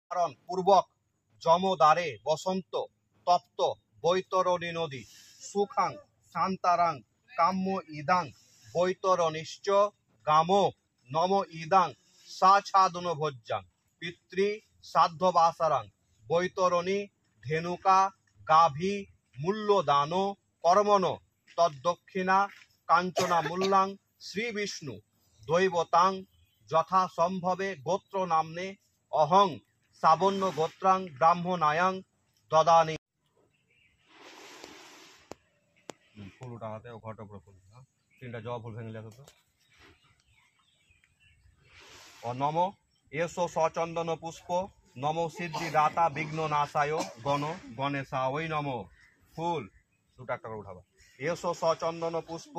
কারণ পূর্বক যমদ্বারে বসন্ত তপ্ত বৈতরণী নদী সুখাং শান্তারাং কাম্য ইদাং বৈতরণিশ্চ গামো নম ইদাং সাছাদন ভোজ্যাং পিতৃ সাধ্যবাসারাং বৈতরণী ধেনুকা গাভী মূল্যদান কর্মণ তদ্দক্ষিণা কাঞ্চনা মূল্যাং শ্রী বিষ্ণু দৈবতাং যথা সম্ভবে গোত্র নামনে অহং সাবন্য গোত্রাং ব্রাহ্মণায়াং দদানি। ফুল উঠাতে ঘট উপরে ফুল তিনটা জবা ফুল ভেঙে লেখো তো। ও নম এসো সচন্দন পুষ্প নম সিদ্ধি দাতা বিঘ্ন নাশায় গণ গণেশা ওই নম। ফুল দুটো একটা করে উঠাবা। এসো সচন্দন পুষ্প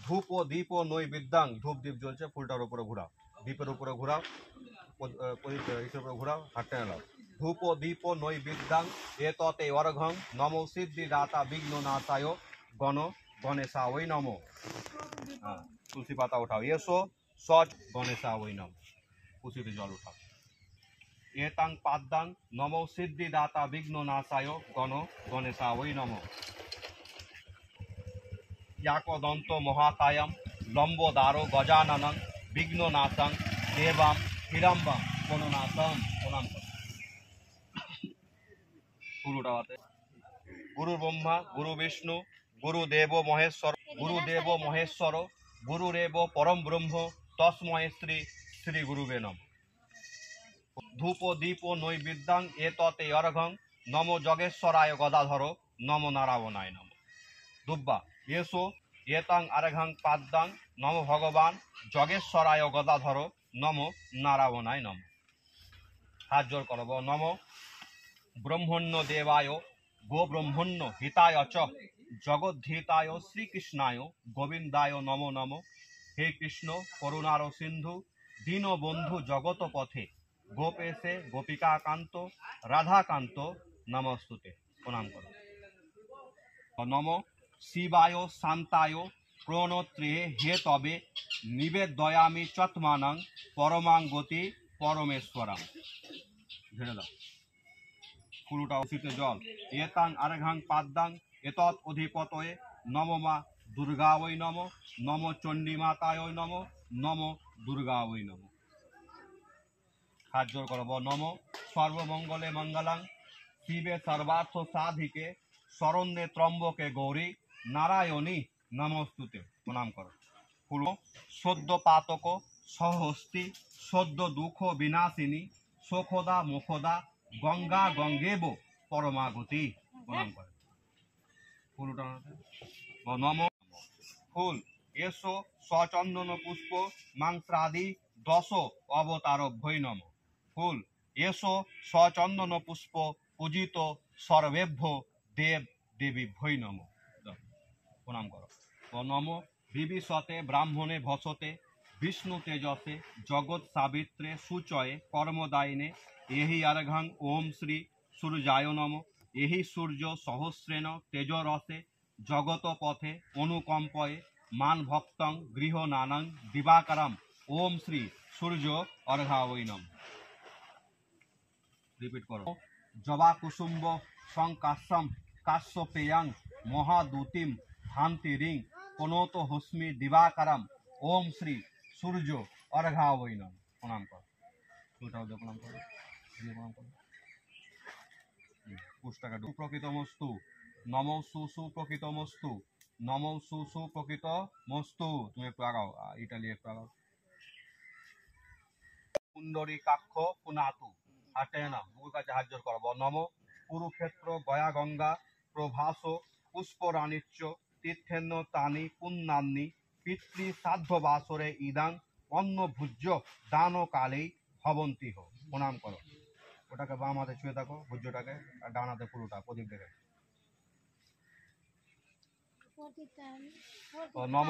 ধূপ ও দীপ ও নৈবেদ্যাং ধূপ দ্বীপ জ্বলছে ফুলটার উপরে ঘুরাও দ্বীপের উপরে ঘুরাও উপরে ঘুরাও হাঁটতে নাও। ধূপ ও দীপ ও নৈবেদ্যাং এ ততে অর্ঘং নম সিদ্ধি দাতা বিঘ্ন নাশায় গণ গণেশা ওই নম। তুলসী পাতা উঠাও। এসো সচ গণেশা ওই নম। কুশিতে জল উঠাও। এতাং পাদ্যাং নম সিদ্ধি দাতা বিঘ্ন নাশায় গণ গণেশা ওই নম। ইয়াকদন্ত মহাকায়ম লম্বদারো গজাননং বিঘ্ন নাশং দেবাম হিরম্বম কোননাশম প্রণাম কর। গুরুটাতে গুরু ব্রহ্মা গুরু বিষ্ণু গুরুদেব মহেশ্বর গুরুরেব পরম ব্রহ্ম তস্মৈ শ্রী শ্রী গুরুবে নমঃ। ধূপ দীপ নৈবেদ্যাং এততে অর্ঘং নম যগেশ্বরায় গদাধর নম নারায়ণায় নম। দুব্বা এসো এতাং আর্ঘং পাদ্যাং নম ভগবান যগেশ্বরায় গদাধর নম নারায়ণায় নম। হাত জোর করব। নম ব্রহ্মণ্য দেবায় গো ব্রহ্মণ্য হিতায় চ জগদ্ধিতায় শ্রীকৃষ্ণায় গোবিন্দায় নম নম। হে কৃষ্ণ করুণার সিন্ধু দীনবন্ধু জগত পথে গোপেশে গোপিকাকান্ত রাধাকান্ত নমস্তুতে প্রণাম করো। নম শিবায় শান্তায় প্রণত্রে হে তবে নিবেদয়ামি চত্মানং পরমাঙ্গতি পরমেশ্বরাং। ঝেড়ে দাও ফুলুটা উচিতে জল। এতাং আর্ঘাং পাদ্যাং এতৎ অধিপতয়ে নম মা দুর্গা ওই নম নম চণ্ডী মাতায় ওই নম নম দুর্গা ওই নম। হাত জোর করব। নম সর্বমঙ্গলে মঙ্গলাং শিবে সর্বার্থ সাধিকে শরণ্যে ত্রম্বকে গৌরী নারায়ণী নমস্তুতে প্রণাম করো। ফুল সদ্য পাতক সহস্তি সদ্য দুঃখ বিনাশিনী সোখদা মুখদা গঙ্গা গঙ্গেব পরমাগতি প্রণাম করে। ফুল উঠানো। নম ফুল এসো সচন্দন পুষ্প মাংসাদি দশ অবতারভ্যই নম। ফুল এসো সচন্দন পুষ্প পূজিত সর্বেভ্য দেব দেবীভ্যই নম। প্রণাম করো। নম বিবিশতে ব্রাহ্মণে ভসতে বিষ্ণু তেজসে জগৎ সাবিত্রে সুচয়ে কর্মদায়িনে এহি আর্ঘং ওম শ্রী সূর্যায় নম। এহি সূর্য সহস্রেণ তেজরসে জগত পথে অনুকম্পয়ে মান ভক্তং গৃহ নানাং দিবাকারম ওম শ্রী সূর্য অর্ঘাবৈ নম। রিপিট করো। জবা কুসুম্ব সংকাশ্যম কাশ্যপেয়াং মহাদূতিম ভান্তি রিং কোনত হস্মি দিবাকারম ওম শ্রী সূর্য অর্ঘাবৈ নম। প্রণাম করো। প্রণাম করো। প্রণাম করো। পুস্তকা প্রকৃতমস্তু নম সুপ্রকৃতমস্তু নম সুপ্রকৃতমস্তু। তুমি একটু আগাও ইটালি একটু আগাও। কুণ্ডরী কাক্ষ পুনাতু হাতে না বুকুর কাছে হাত জোর করব। নম কুরুক্ষেত্র গয়া গঙ্গা প্রভাস পুষ্পরাণিচ্য তীর্থেন্ন তানি পুণ্যান্নি পিতৃ সাধ্য বাসরে ইদাং অন্ন ভুজ্য দান কালেই ভবন্তি হো। প্রণাম করো। ওটাকে বাম হাতে ছুঁয়ে থাকো ভুজ্যটাকে আর ডান হাতে পুরোটা প্রদীপ দেখে। নম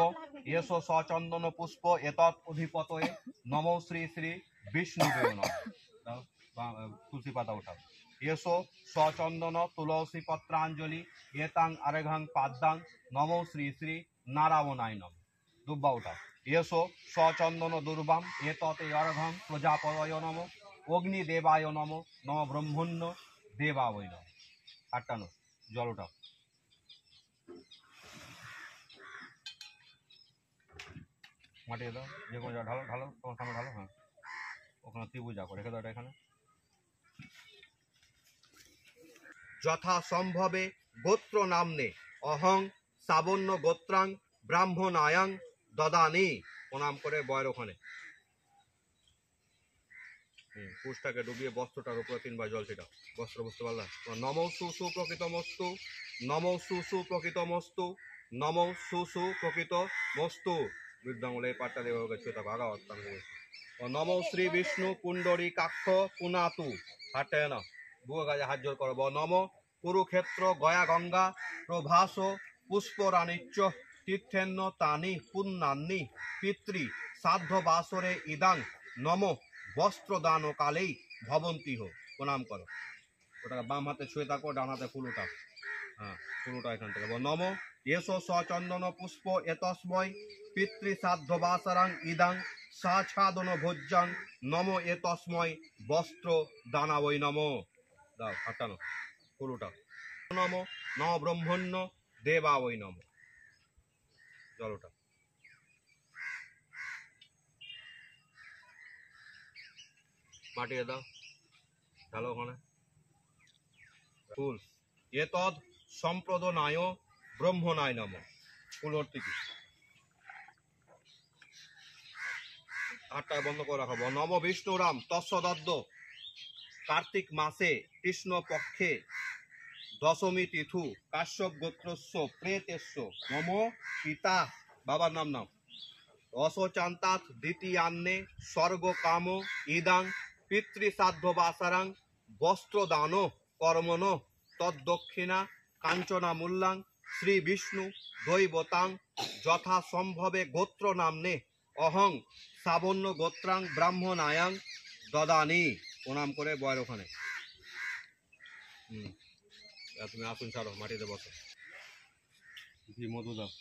এসো সচন্দন পুষ্প এতৎ অধিপতয়ে নম শ্রী শ্রী বিষ্ণুদেব নম। তুলসী পাতা উঠাও। এসো সচন্দন তুলসী পত্রাঞ্জলি এতাং আর্ঘাং পাদ্যাং নম শ্রী শ্রী নারায়ণায় নম। দুব্বা উঠাও। এসো সচন্দন দুর্বাম এততে অর্ঘং প্রজাপতয় নম। অগ্নি দেবায় নম, নম ব্রহ্মণ্য দেবাবৈ নম। 58 জল ওঠাও। মাটিয়ে দাও, যে কোনো ঢালো ঢালো, তোমার সামনে ঢালো। হ্যাঁ, ওখানে ত্রিভুজ আঁকো, রেখে দাও এটা এখানে। যথা সম্ভবে গোত্র নামনে অহং সাবন্য গোত্রাং ব্রাহ্মণায়াং দদানি। প্রণাম করে বয়ের ওখানে পুষ্টাকে ডুবিয়ে বস্ত্রটার উপরে 3 বার জল ছিটাও। বস্ত্র বুঝতে পারলাম। নমো সুসু প্রকৃত মস্তু, নমো সুসু প্রকৃত মস্তু, নমো সুসু প্রকৃত মস্তু। বৃদ্ধাঙ্গুলে এই পাঠটা দেওয়া গেছে, তা ভাগা অর্থাৎ। নমো শ্রী বিষ্ণু পুণ্ডরী কাক্ষ পুনাতু। হাতটা না বুয়ো গাছে হাত জোর করব। নম কুরুক্ষেত্র গয়া গঙ্গা প্রভাস পুষ্পরাণিচ্য তীর্থেন্ন তানি পুণ্যান্নি পিতৃ সাধ্য বাসরে ইদাং নম বস্ত্রদান কালেই ভবন্তি হো। প্রণাম করো। ওটাকে বাম হাতে ছুঁয়ে থাকো, ডান হাতে ফুল উঠাও। হ্যাঁ, ফুল উঠাও এখান থেকে। নম এসো সচন্দন পুষ্প এতস্ময় পিতৃ সাধ্য বাসরাং ইদাং সাছাদন ভোজ্যাং নম এতস্ময় বস্ত্র দানাবৈ নম। দাও, হাঁটানো, ফুল উঠাও। নম নম ব্রহ্মণ্য দেবাবৈ নম। জল উঠাও। মাটিয়ে দাও, ঢালো ওখানে ফুল। এতদ সম্প্রদনায় ব্রহ্মণায় নম। ফুল ভর্তি কি, আটটায় বন্ধ করে রাখাবো। নম বিষ্ণুরাম তৎসদদ্য কার্তিক মাসে কৃষ্ণ পক্ষে দশমী তিথু কাশ্যপ গোত্রস্য প্রেতেস্য মম পিতা। বাবার নাম নাম। অশোচান্তাৎ দ্বিতীয়ান্নে স্বর্গ কাম ইদাং পিতৃসাধ্য বাসারাং বস্ত্রদান কর্মণ তদ্দক্ষিণা কাঞ্চনা মূল্যাং শ্রী বিষ্ণু দৈবতাং যথা সম্ভবে গোত্র নামনে অহং সাবন্য গোত্রাং ব্রাহ্মণায়াং দদানি। প্রণাম করে বয়ের ওখানে। তুমি আসুন, ছাড়ো, মাটিতে বসো। ঘি মধু দাও।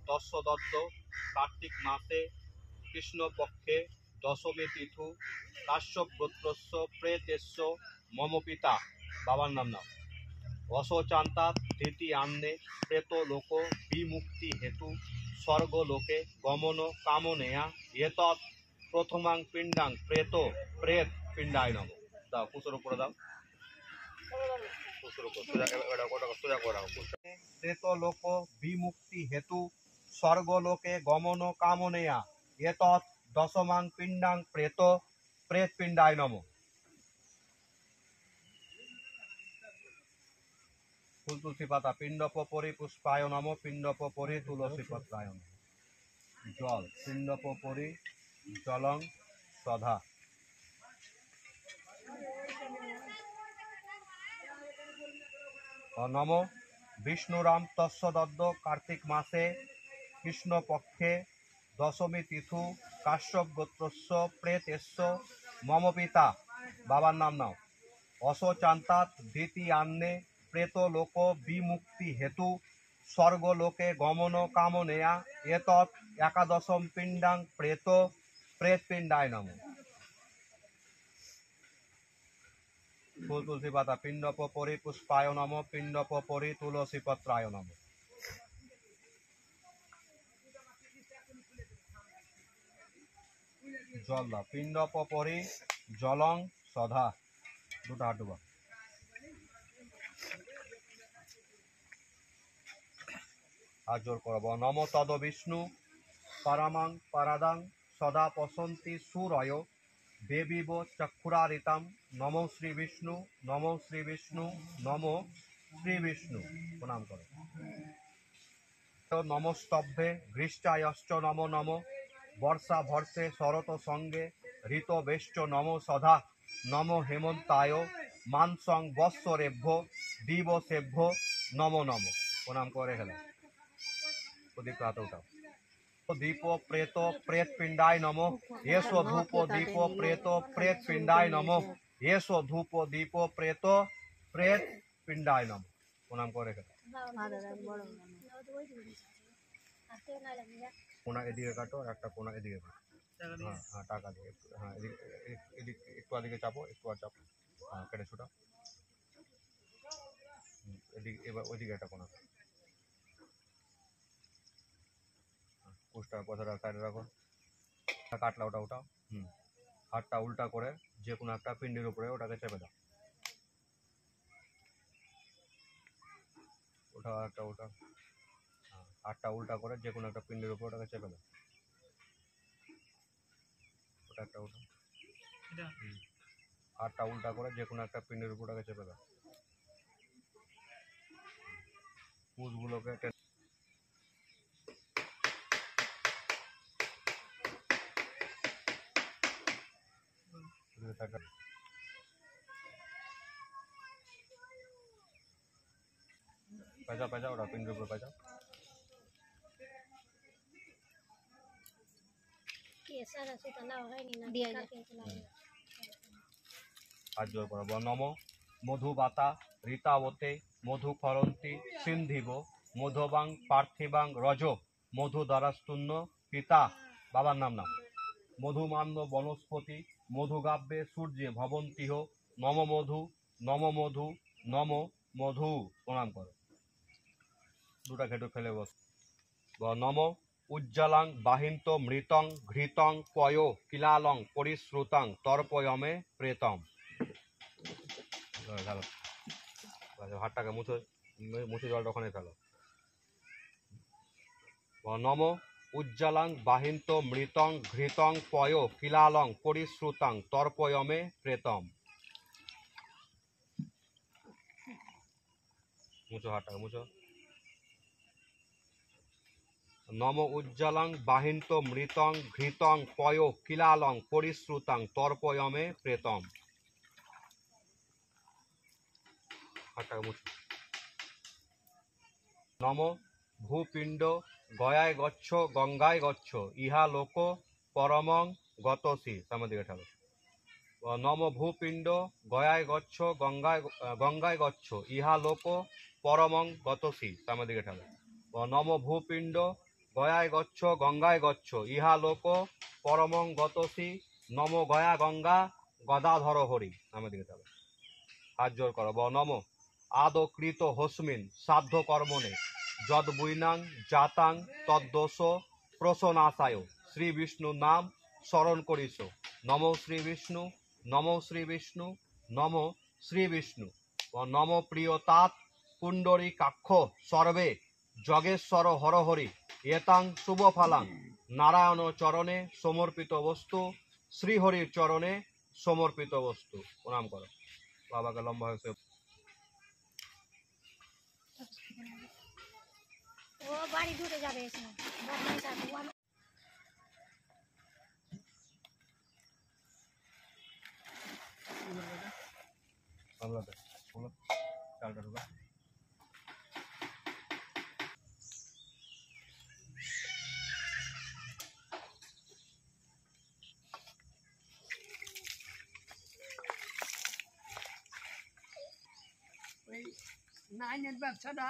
তৎসদত্ত কার্তিক মাসে কৃষ্ণ পক্ষে দশমী তিথু কাশ্যপ গোত্রস্য প্রেতেস্য মম পিতা। বাবার নাম নাম। অশোচান্তাৎ দ্বিতীয়ান্নে প্রেত লোক বিমুক্তি হেতু স্বর্গ লোকে গমন কামনেয়া এতৎ প্রথমাং পিণ্ডাং প্রেত প্রেত পিণ্ডায় নম। দাও, কুসুর উপরে দাও। প্রেত লোক বিমুক্তি হেতু স্বর্গলোকে গমন কামনেয়া এতৎ দশমাং পিণ্ডাং প্রেত প্রেত পিণ্ডায় নম। ফুল তুলসী পাতা। পিণ্ডপরি পুষ্পায় নম, পিণ্ডপরি তুলসী পত্রায় নম। জল। পিণ্ডপরি জলং সধা। নম বিষ্ণুরাম তৎসদদ্য কার্তিক মাসে কৃষ্ণ পক্ষে দশমী তিথু কাশ্যপ গোত্রস্য প্রেতেস্য মম পিতা। বাবার নাম নাও। অশোচান্তাৎ দ্বিতীয়ান্নে প্রেত লোক বিমুক্তি হেতু স্বর্গলোকে গমন কামনেয়া এতৎ একাদশম পিণ্ডাং প্রেত প্রেত পিণ্ডায় নম। ফুল তুলসী পাতা। পিণ্ডপরি পুষ্পায় নম, পিণ্ডপরি তুলসী পত্রায় নম। জল দাও। পিণ্ডপরি জলং সধা। দুটো হাত ডুবা। হাত জোর করব। নম তদ বিষ্ণু পরমাং পরাদাং সদা পশন্তি সুরয় দেবীব চক্ষুরারিতাম। নমো শ্রী বিষ্ণু, নমো শ্রী বিষ্ণু, নমো শ্রী বিষ্ণু। প্রণাম করো। নমস্তভ্যে গ্রীষ্টায়শ্চ নমো নম বর্ষা ভর্ষে শরত সঙ্গে ঋত বেষ্ট নমো সধা। নমো হেমন্তায় মানসং বৎসরেভ্য দিবসেভ্য নমো নমো। প্রণাম করে খেলা প্রদীপ হাতে উঠাও। दीप प्रेतो प्रेत पिंडाय नमो। येसो धूप दीप प्रेतो प्रेत पिंडाय नमो। येसो धूप दीप प्रेतो प्रेत पिंडाय नमो। प्रणाम करे कोना এদিকে কাটো আর একটা কোনা এদিকে কাটো। হ্যাঁ হ্যাঁ টাকা দিয়ে হ্যাঁ এদিকে একটু এদিকে চাপো একটু আর চাপো হ্যাঁ কেটে ছুটাও এদিকে এবার ওইদিকে একটা কোনা পুষ্টার কথাটা সাইডে রাখো কাটলা ওটা উঠাও হাতটা উল্টা করে যে কোনো একটা পিন্ডির উপরে ওটাকে চেপে দাও ওটা একটা ওটা হাতটা উল্টা করে যে কোনো একটা পিন্ডির উপরে ওটাকে চেপে দাও ওটা একটা ওটা হাতটা উল্টা করে যে কোনো একটা পিন্ডির উপর ওটাকে চেপে দাও পুষগুলোকে पैसा पैसा और पिंड ऊपर पैसा हाथ जोड़ करो नमो मधुबाता रीतावते मधु फरंती सिंधिव मधुबांग पार्थिबांग रजो मधु द्वारास्तुन्न पिता बाबार नाम नाम मधुमान्य वनस्पति मधुगाब्ये सूर्ये भवन्तिह नम मधु नम मधु नम मधु। प्रणाम करो দুটা খেটু ফেলে বস নম উজ্জ্বলাং বাহিন্ত মৃতং ঘৃতং পয় কিলালং পরিশ্রুতং তর্পয়মে প্রেতম। হাতটাকে মুছে মুছে জলটা ওখানে ফেলো। নম উজ্জ্বলাং বাহিন্ত মৃতং ঘৃতং পয় কিলালং পরিশ্রুতং তর্পয়মে প্রেতম। মুছো হাতটাকে মুছো। नम उज्ज्वलं बाहिंत मृतं घृतं पयो किलालं परिश्रुतं तर्पयमे प्रेतम। नम भूपिंड गयाय गच्छ गंगाय गच्छ इहा लोक परमं गतसि। नम भूपिंड गयाय गच्छ गंगाय गच्छ इहा लोक परमं गतसि। नम भूपिंड गयाय गच्छ गंगाय गच्छ इहा लोक परमं गतसि नम गया गंगा गदाधर हरि। हाथ जोड़ करो नम आदकृत हस्मिन साध्य कर्मणे जद बुइनां जातां तद्दोष प्रसनाशाय श्री विष्णु नाम स्मरण करिस। नमो श्री विष्णु नमो श्री विष्णु नमो श्री विष्णु। नम प्रियतात पुंडरीकाक्ष सर्वे जगेश्वर हर हरि एतां शुभफलां नारायण चरणे समर्पित वस्तु श्रीहरिर चरणे समर्पित वस्तु। प्रणाम करो बाबा के लम्बा से बाड़ी ढूंढे जाबे इसमें না, ব্যবসাটা